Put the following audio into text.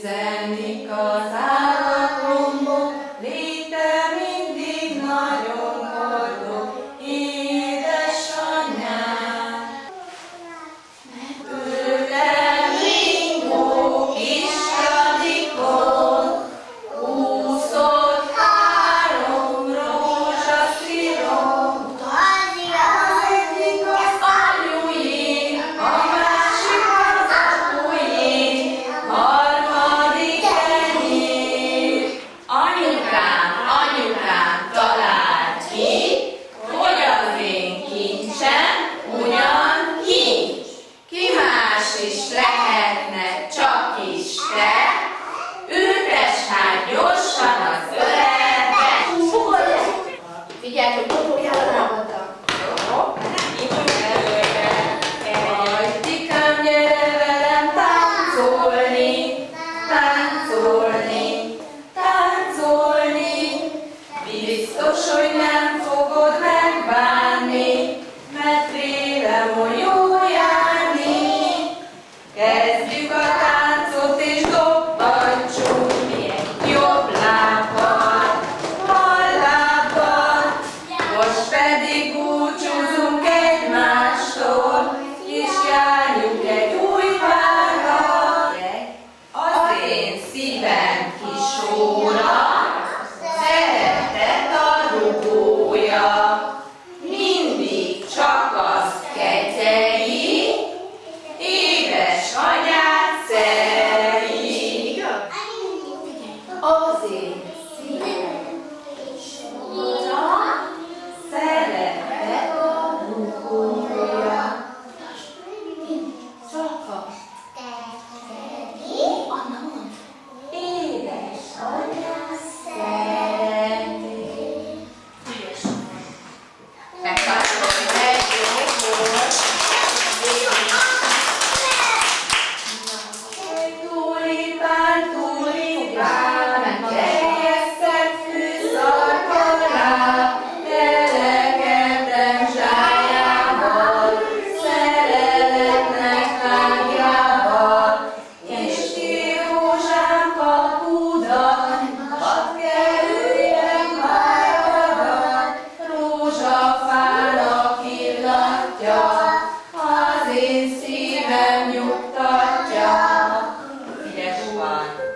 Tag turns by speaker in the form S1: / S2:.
S1: üzenik az állatomból, léte mindig nagyon boldog, édesanyám. Ültem ringó kis radikon, úszott három rózsaszíron. Az egyik az anyujé, a másik az apujé, harmadik enyém. Anyukám talált ki, hogy az én kincsem ugyan kincs. Ki más is lehetne, csak is te, ültess hát gyorsan az öregbe.
S2: Figyelj, hogy botoljál a lábadat.
S1: Jó, indulj előre. Ajtikám, gyere velem táncolni, táncolni, táncolni. Biztos, hogy nem fogod megbánni, mert vélem, hogy jó járni. Kezdjük a táncot és dobbantsunk jobb lábbal, bal lábbal. Most pedig búcsúzunk egymástól, és járjunk egy új párra. Az én szívem kis óra, szeretet a rugója, mindig csak azt ketyegi, édesanyát szereli. Az én szívem kis óra, szeretet a rugója, csak azt ketyegi, édesanyát szereli. Megtartani egy jó volt. Tulipán, kegyesztett fűszarkal rá, elekedtem zsájával, szereletnek lágjával, és ti rózsám kapudat, hadd kerüljem már oda, rózsafának illatja, az én szívem nyugtatja. Ügyes van!